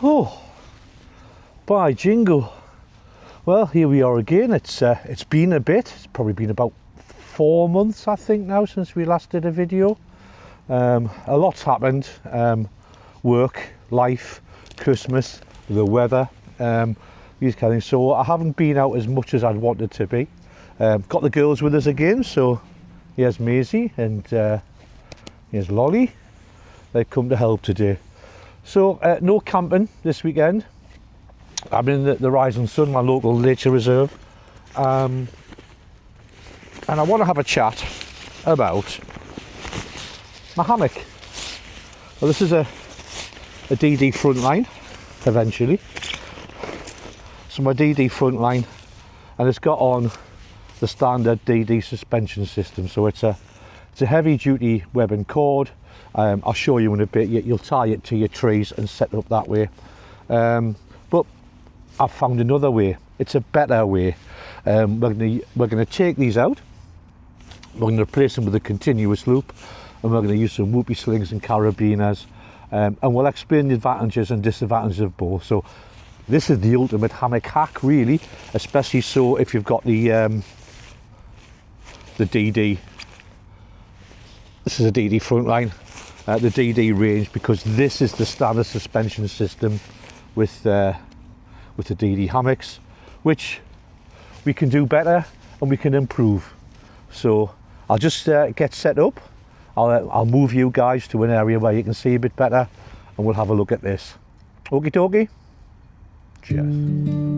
Oh, by jingo. Well, here we are again. It's been a bit. It's probably been about 4 months, I think, now since we last did a video. A lot's happened. Work, life, Christmas, the weather, these kind of things. So I haven't been out as much as I'd wanted to be. Got the girls with us again. So here's Maisie and here's Lolly. They've come to help today. So no camping this weekend. I'm in the Rising Sun, my local nature reserve, and I want to have a chat about my hammock. Well, this is a DD Frontline, eventually. So my DD Frontline, and it's got on the standard DD suspension system. So it's a heavy duty webbing cord. I'll show you in a bit. You'll tie it to your trees and set it up that way. But I've found another way. It's a better way. We're going to take these out. We're going to replace them with a continuous loop, and we're going to use some whoopee slings and carabiners, and we'll explain the advantages and disadvantages of both. So this is the ultimate hammock hack, really, especially so if you've got the DD. This is a DD Frontline. The DD range, because this is the standard suspension system with the DD hammocks, which we can do better and we can improve. So I'll just get set up. I'll move you guys to an area where you can see a bit better, and we'll have a look at this. Okie dokie. Cheers.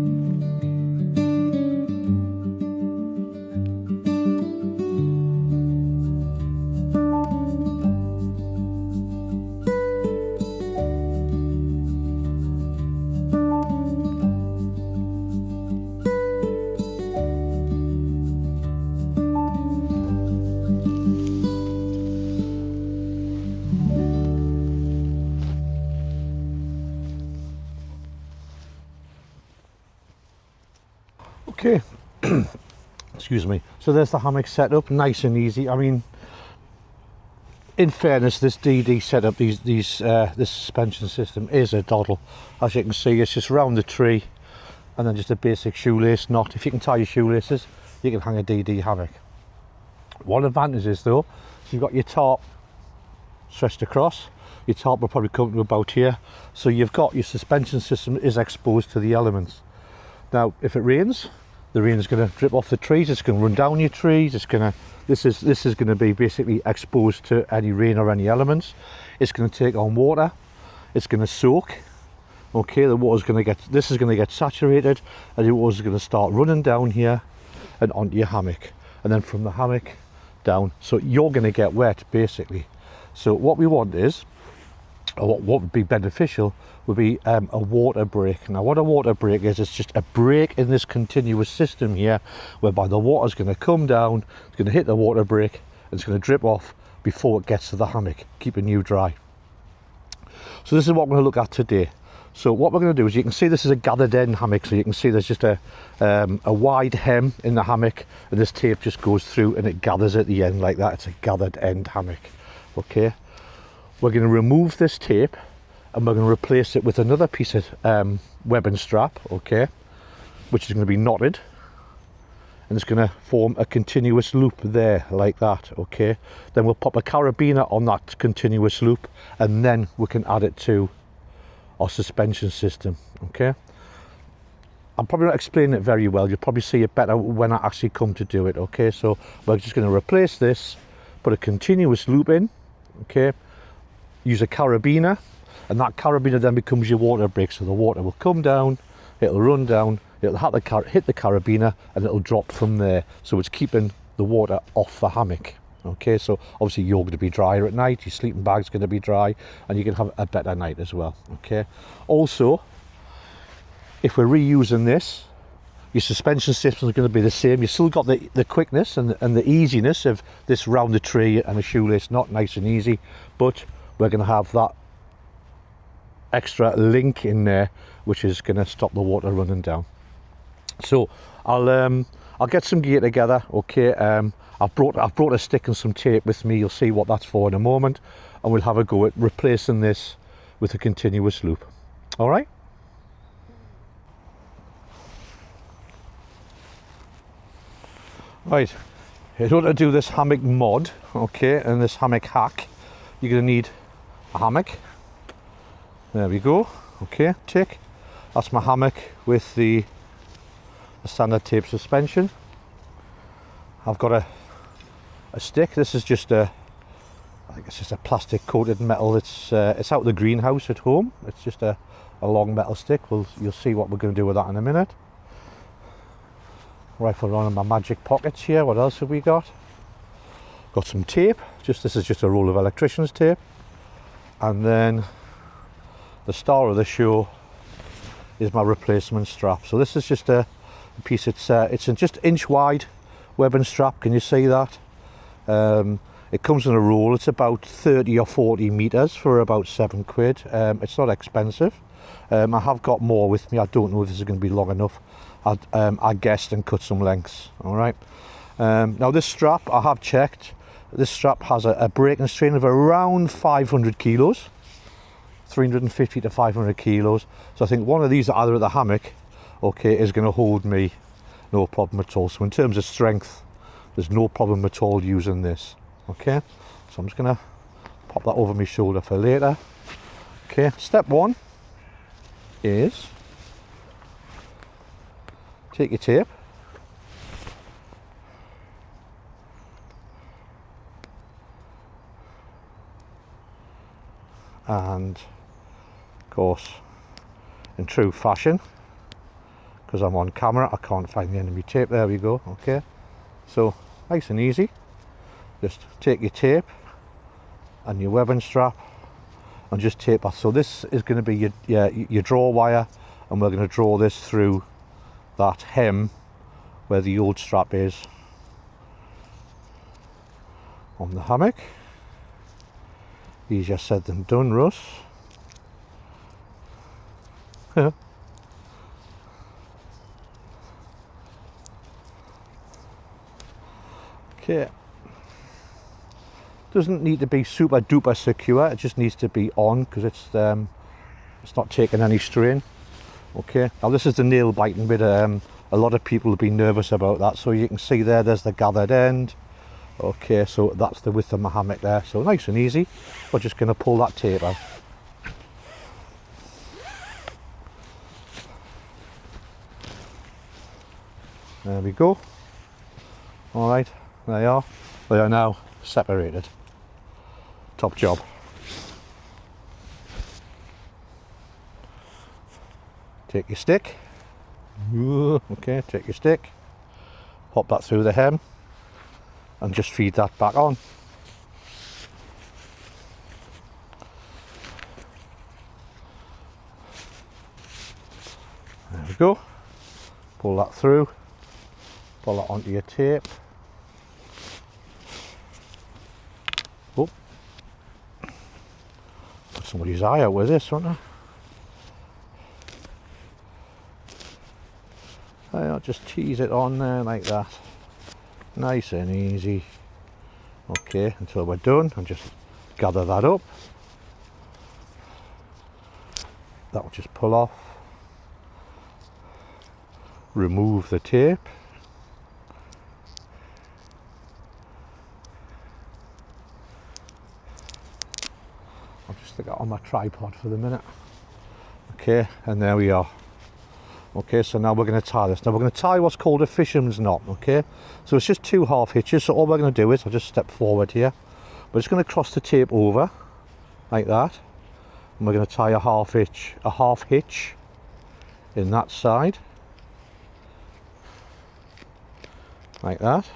Okay, excuse me. So there's the hammock setup, nice and easy. I mean, in fairness, this DD setup, this suspension system is a doddle. As you can see, it's just round the tree, and then just a basic shoelace knot. If you can tie your shoelaces, you can hang a DD hammock. One advantage is though, so you've got your tarp stretched across. Your tarp will probably come to about here, so you've got your suspension system is exposed to the elements. Now, if it rains, the rain is going to drip off the trees. It's going to run down your trees. It's going to, this is going to be basically exposed to any rain or any elements. It's going to take on water. It's going to soak. Okay, the water's going to get, this is going to get saturated, and the water's going to start running down here and onto your hammock, and then from the hammock down. So you're going to get wet basically. So what we want is, or what would be beneficial, would be a water break. Now what a water break is, it's just a break in this continuous system here, whereby the water's going to come down, it's going to hit the water break, and it's going to drip off before it gets to the hammock, keeping you dry. So this is what we're going to look at today. So what we're going to do is, you can see this is a gathered end hammock, so you can see there's just a wide hem in the hammock, and this tape just goes through and it gathers at the end like that. It's a gathered end hammock. Okay, we're going to remove this tape, and we're going to replace it with another piece of webbing strap, okay, which is going to be knotted, and it's going to form a continuous loop there like that. Okay, then we'll pop a carabiner on that continuous loop, and then we can add it to our suspension system. Okay, I'm probably not explaining it very well. You'll probably see it better when I actually come to do it. Okay, so we're just going to replace this, put a continuous loop in, okay, use a carabiner, and that carabiner then becomes your water break. So the water will come down, it'll run down, it'll hit the carabiner, and it'll drop from there. So it's keeping the water off the hammock. Okay, so obviously you're going to be drier at night, your sleeping bag's going to be dry, and you can have a better night as well. Okay, also, if we're reusing this, your suspension system is going to be the same. You've still got the quickness and the easiness of this round the tree and a shoelace knot, nice and easy, but we're going to have that extra link in there, which is going to stop the water running down. So I'll get some gear together. Okay, I've brought a stick and some tape with me. You'll see what that's for in a moment, and we'll have a go at replacing this with a continuous loop. All right, Right, in order to do this hammock mod, okay, and this hammock hack, you're going to need a hammock. There we go. Okay, tick. That's my hammock with the standard tape suspension. I've got a stick. This is just I think it's just a plastic coated metal. It's out of the greenhouse at home. It's just a long metal stick. You'll see what we're going to do with that in a minute. Rifle around in my magic pockets here. What else have we got? Got some tape. This is just a roll of electrician's tape. And then the star of the show is my replacement strap. So this is just a piece. It's just inch wide webbing strap. Can you see that? It comes in a roll. It's about 30 or 40 meters for about £7. It's not expensive. I have got more with me. I don't know if this is going to be long enough. I guessed and cut some lengths. All right. Now this strap, I have checked. This strap has a breaking strain of around 500 kilos, 350 to 500 kilos. So I think one of these either at the hammock, okay, is going to hold me no problem at all. So in terms of strength, there's no problem at all using this. Okay. So I'm just going to pop that over my shoulder for later. Okay. Step one is take your tape and, of course, in true fashion, because I'm on camera, I can't find the enemy tape. There we go. Okay, so nice and easy. Just take your tape and your webbing strap and just tape that. So this is going to be your draw wire, and we're going to draw this through that hem where the old strap is on the hammock. Easier said than done, Russ. Okay. Doesn't need to be super duper secure. It just needs to be on because it's not taking any strain. Okay, now this is the nail biting bit. A lot of people have been nervous about that, so you can see there's the gathered end. Okay, so that's the width of my hammock there, so nice and easy. We're just going to pull that tape out. There we go. Alright, there you are. They are now separated. Top job. Take your stick. Okay, take your stick. Pop that through the hem and just feed that back on. There we go. Pull that through. Pull that onto your tape. Oh. Put somebody's eye out with this, won't I? I'll just tease it on there like that. Nice and easy. Okay, until we're done, and just gather that up. That will just pull off. Remove the tape. I'll just stick it on my tripod for the minute. Okay, and there we are. Okay, so now we're going to tie this. Now we're going to tie what's called a fisherman's knot. Okay, so it's just 2 half hitches. So all we're going to do is, I'll just step forward here. We're just going to cross the tape over like that, and we're going to tie a half hitch in that side like that,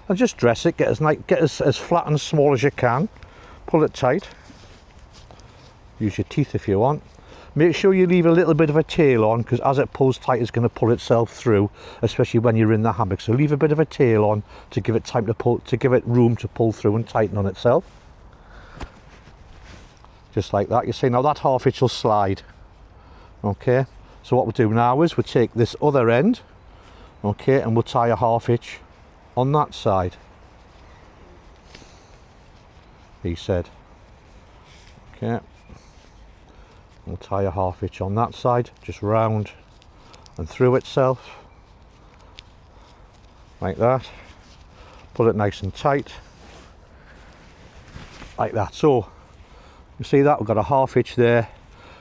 and just dress it. Get as flat and small as you can. Pull it tight. Use your teeth if you want. Make sure you leave a little bit of a tail on, because as it pulls tight, it's going to pull itself through, especially when you're in the hammock. So leave a bit of a tail on to give it time to pull, to give it room to pull through and tighten on itself. Just like that. You see, now that half hitch will slide. Okay, so what we'll do now is we'll take this other end, okay, and we'll tie a half hitch on that side. He said. Okay. We'll tie a half hitch on that side, just round and through itself. like that. Pull it nice and tight, like that. So you see that we've got a half hitch there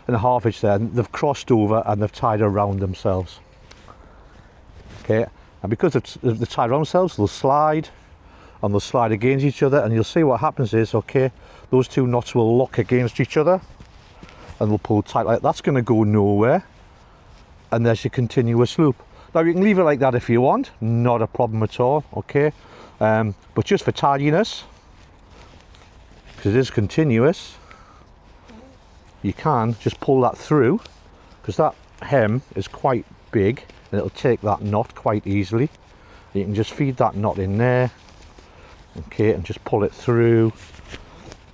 and a half hitch there, and they've crossed over and they've tied around themselves. Okay, and because they're tied around themselves, they'll slide and they'll slide against each other, and you'll see what happens is, okay, those two knots will lock against each other and they'll pull tight. Like that's going to go nowhere, and there's your continuous loop. Now you can leave it like that if you want, not a problem at all, okay, but just for tidiness, because it is continuous, you can just pull that through, because that hem is quite big and it'll take that knot quite easily. You can just feed that knot in there, okay, and just pull it through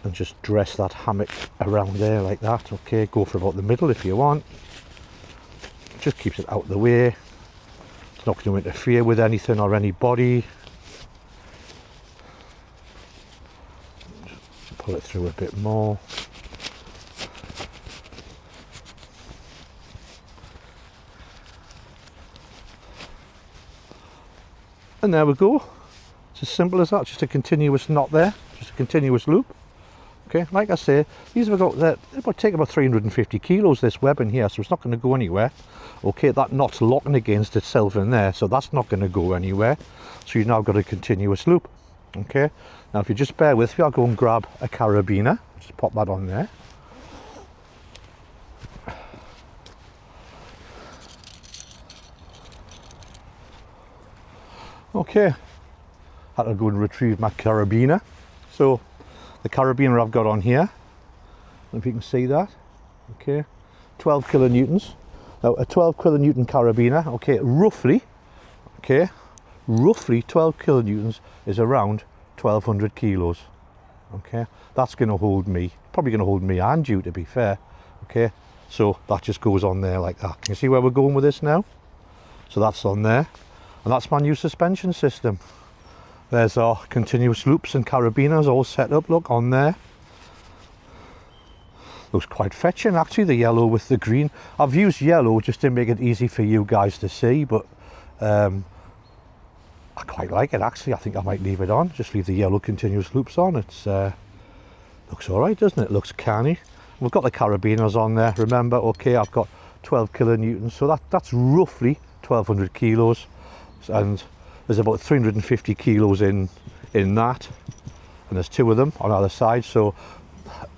and just dress that hammock around there like that. Okay, go for about the middle if you want. Just keeps it out of the way. It's not going to interfere with anything or anybody. Just pull it through a bit more. And there we go. It's as simple as that. Just a continuous knot there, just a continuous loop. Okay, like I say, these have got that. It would take about 350 kilos, this web in here, so it's not going to go anywhere. Okay, that knot's locking against itself in there, so that's not going to go anywhere. So you've now got a continuous loop. Okay, now if you just bear with me, I'll go and grab a carabiner. Just pop that on there. Okay, had to go and retrieve my carabiner. So the carabiner I've got on here, if you can see that, okay, 12 kilonewtons. Now a 12 kilonewton carabiner, okay, roughly 12 kilonewtons is around 1200 kilos. Okay, that's going to hold me, probably going to hold me and you, to be fair. Okay, so that just goes on there like that. Can you see where we're going with this now? So that's on there. And that's my new suspension system. There's our continuous loops and carabiners all set up, look, on there. Looks quite fetching actually, the yellow with the green. I've used yellow just to make it easy for you guys to see, but I quite like it actually. I think I might leave it on, just leave the yellow continuous loops on. It's looks alright, doesn't it? Looks canny. We've got the carabiners on there, remember, okay, I've got 12 kilonewtons, so that's roughly 1200 kilos. And there's about 350 kilos in that, and there's two of them on either side, so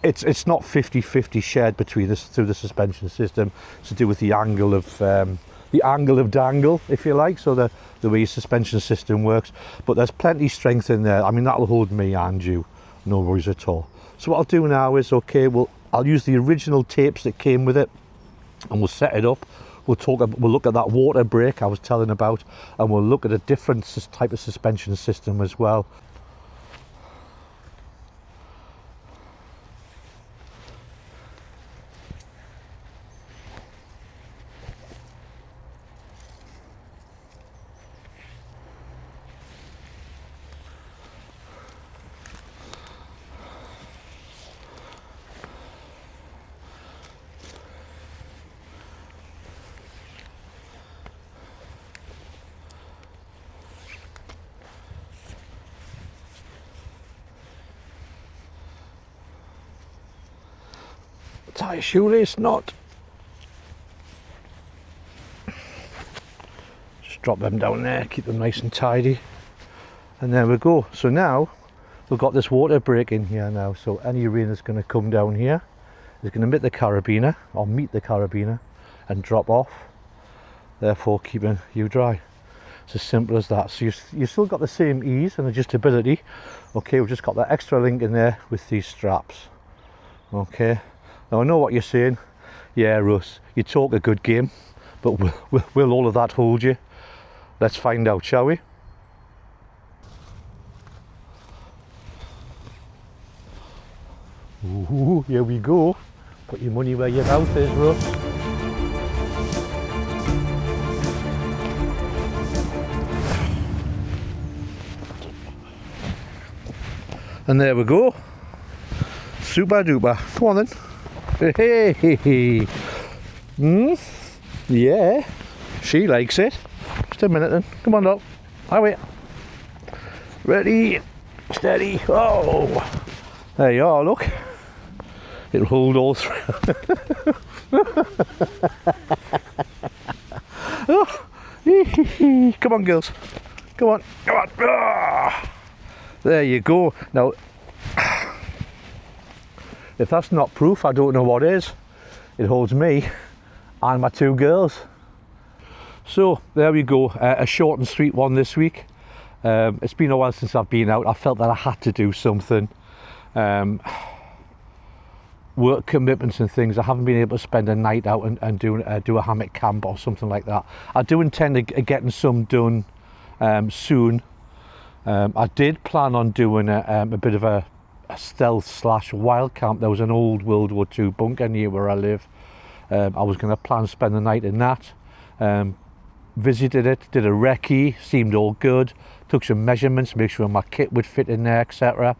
it's not 50-50 shared between us through the suspension system. It's to do with the angle of dangle, if you like, so the way your suspension system works. But there's plenty strength in there. I mean, that'll hold me and you, no worries at all. So what I'll do now is, okay, I'll use the original tapes that came with it, and we'll set it up. We'll look at that water brake I was telling about, and we'll look at a different type of suspension system as well. Tie a shoelace knot. Just drop them down there, keep them nice and tidy, and there we go. So now we've got this water brake in here now, so any rain that's going to come down here is going to meet the carabiner and drop off, therefore keeping you dry. It's as simple as that. So you still got the same ease and adjustability. Okay, we've just got that extra link in there with these straps. Okay, now I know what you're saying. Yeah, Russ, you talk a good game, but will all of that hold you? Let's find out, shall we? Ooh, here we go. Put your money where your mouth is, Russ. And there we go. Super duper. Come on then. Hey, hey, hey. Yeah, she likes it. Just a minute then. Come on, doll. I'll wait. Ready, steady. Oh, there you are, look. It'll hold all through. Oh, come on, girls. Come on, come on. Ah, there you go. Now, if that's not proof, I don't know what is. It holds me and my two girls. So there we go, a short and sweet one this week. It's been a while since I've been out. I felt that I had to do something. Work commitments and things, I haven't been able to spend a night out and do a hammock camp or something like that. I do intend to getting some done soon. I did plan on doing a bit of a stealth / wild camp. There was an old World War II bunker near where I live. I was going to plan to spend the night in that. Visited it, did a recce, seemed all good, took some measurements, make sure my kit would fit in there, etc.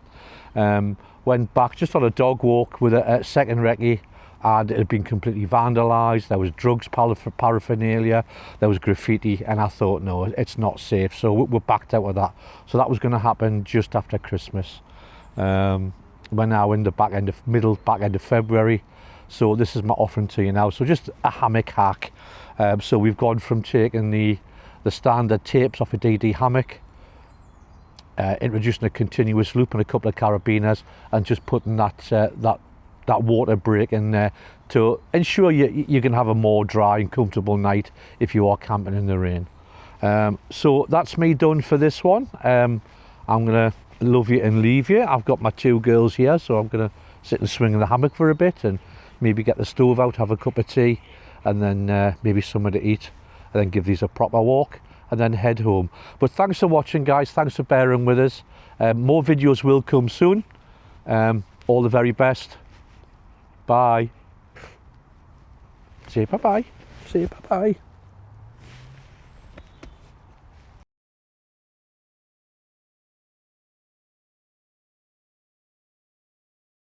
Went back just on a dog walk with a second recce, and it had been completely vandalised. There was drugs paraphernalia, there was graffiti, and I thought, no, it's not safe, so we're backed out of that. So that was going to happen just after Christmas. We're now in the middle back end of February, so this is my offering to you now. So just a hammock hack. So we've gone from taking the standard tapes off a DD Hammock, introducing a continuous loop and a couple of carabiners, and just putting that water break in there to ensure you can have a more dry and comfortable night if you are camping in the rain. So that's me done for this one. I'm gonna love you and leave you. I've got my two girls here, so I'm gonna sit and swing in the hammock for a bit and maybe get the stove out, have a cup of tea, and then maybe something to eat, and then give these a proper walk and then head home. But thanks for watching, guys. Thanks for bearing with us. More videos will come soon. All the very best. Bye. Say bye-bye. Say bye-bye.